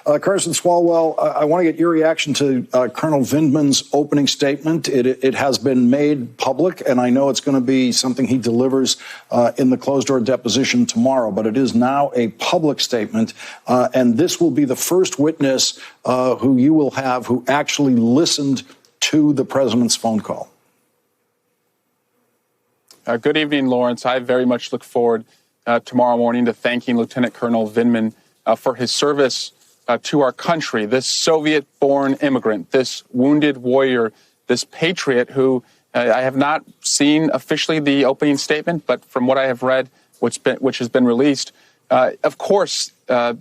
Congressman Swalwell, I want to get your reaction to Colonel Vindman's opening statement. It has been made public, and I know it's going to be something he delivers in the closed-door deposition tomorrow, but it is now a public statement, and this will be the first witness who you will have who actually listened to the president's phone call. Good evening, Lawrence. I very much look forward tomorrow morning to thanking Lieutenant Colonel Vindman for his service to our country, this Soviet-born immigrant, this wounded warrior, this patriot who I have not seen officially the opening statement, but from what I have read, which has been released, of course,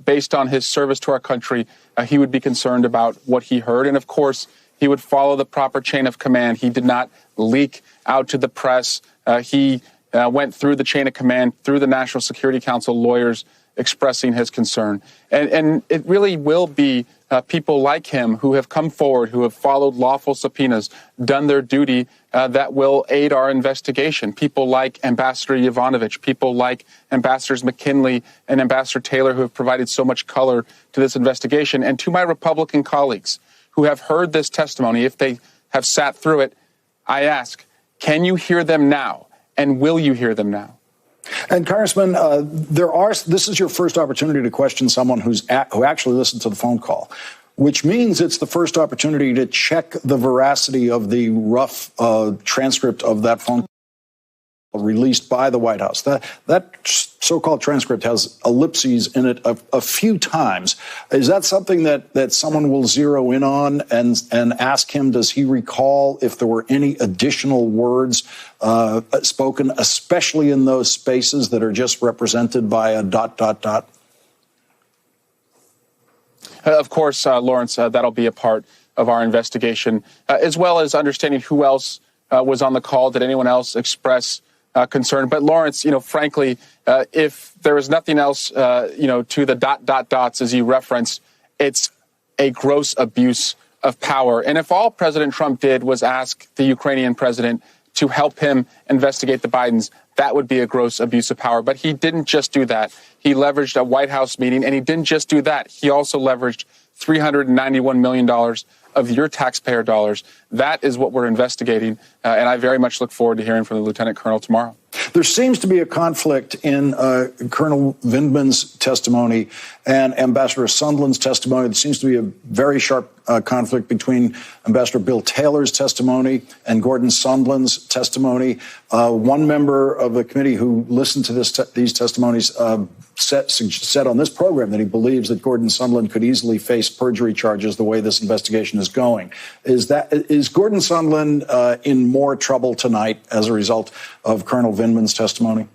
based on his service to our country, he would be concerned about what he heard. And of course, he would follow the proper chain of command. He did not leak out to the press. He went through the chain of command, through the National Security Council lawyers expressing his concern. And it really will be people like him who have come forward, who have followed lawful subpoenas, done their duty, that will aid our investigation. People like Ambassador Yovanovitch, people like Ambassadors McKinley and Ambassador Taylor, who have provided so much color to this investigation. And to my Republican colleagues who have heard this testimony, if they have sat through it, I ask, can you hear them now? And will you hear them now? And Congressman, this is your first opportunity to question someone who actually listened to the phone call, which means it's the first opportunity to check the veracity of the rough transcript of that phone call released by the White House. That so-called transcript has ellipses in it a few times. Is that something that someone will zero in on and ask him, does he recall if there were any additional words spoken, especially in those spaces that are just represented by a ... Of course, Lawrence, that'll be a part of our investigation, as well as understanding who else was on the call. Did anyone else express concern? But Lawrence, frankly, if there is nothing else, to the ... as you referenced, it's a gross abuse of power. And if all President Trump did was ask the Ukrainian president to help him investigate the Bidens, that would be a gross abuse of power. But he didn't just do that. He leveraged a White House meeting, and he didn't just do that. He also leveraged $391 million of your taxpayer dollars. That is what we're investigating, and I very much look forward to hearing from the Lieutenant Colonel tomorrow. There seems to be a conflict in Colonel Vindman's testimony and Ambassador Sondland's testimony. There seems to be a very sharp conflict between Ambassador Bill Taylor's testimony and Gordon Sondland's testimony. One member of the committee who listened to these testimonies said on this program that he believes that Gordon Sondland could easily face perjury charges the way this investigation is going. Is Gordon Sondland in more trouble tonight as a result of Colonel Vindman's testimony?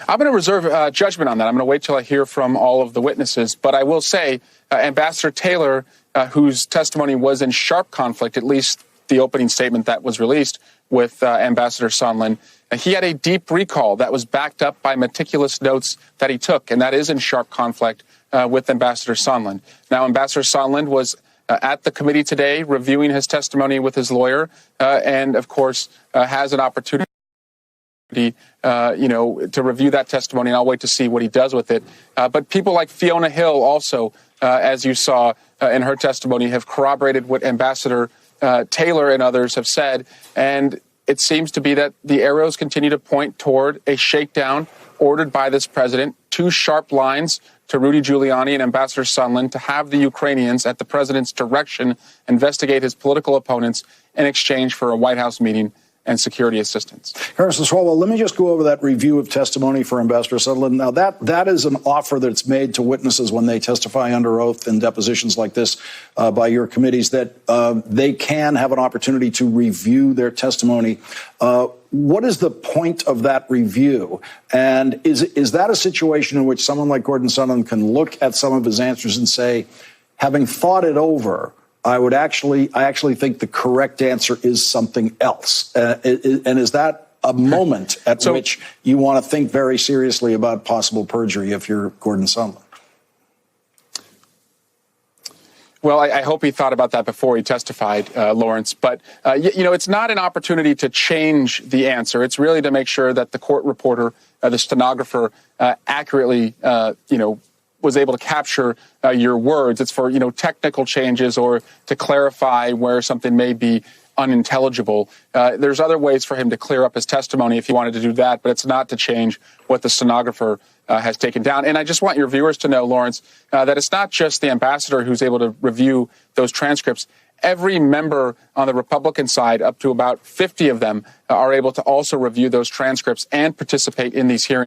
I'm going to reserve judgment on that. I'm going to wait till I hear from all of the witnesses. But I will say Ambassador Taylor, whose testimony was in sharp conflict, at least the opening statement that was released with Ambassador Sondland, he had a deep recall that was backed up by meticulous notes that he took, and that is in sharp conflict with Ambassador Sondland. Now, Ambassador Sondland was at the committee today reviewing his testimony with his lawyer and, of course, has an opportunity to review that testimony, and I'll wait to see what he does with it. But people like Fiona Hill also, as you saw in her testimony, have corroborated what Ambassador Taylor and others have said, and it seems to be that the arrows continue to point toward a shakedown ordered by this president, two sharp lines to Rudy Giuliani and Ambassador Sondland to have the Ukrainians, at the president's direction, investigate his political opponents in exchange for a White House meeting and security assistance. Congressman Swalwell, let me just go over that review of testimony for Ambassador Sondland. Now, that is an offer that's made to witnesses when they testify under oath in depositions like this by your committees, that they can have an opportunity to review their testimony. What is the point of that review? And is that a situation in which someone like Gordon Sondland can look at some of his answers and say, having thought it over, I actually think the correct answer is something else? And is that a moment at which you want to think very seriously about possible perjury if you're Gordon Sondland? Well, I hope he thought about that before he testified, Lawrence. But, it's not an opportunity to change the answer. It's really to make sure that the court reporter, the stenographer, accurately, was able to capture your words. It's for, technical changes or to clarify where something may be unintelligible. There's other ways for him to clear up his testimony if he wanted to do that, but it's not to change what the stenographer has taken down. And I just want your viewers to know, Lawrence, that it's not just the ambassador who's able to review those transcripts. Every member on the Republican side, up to about 50 of them, are able to also review those transcripts and participate in these hearings.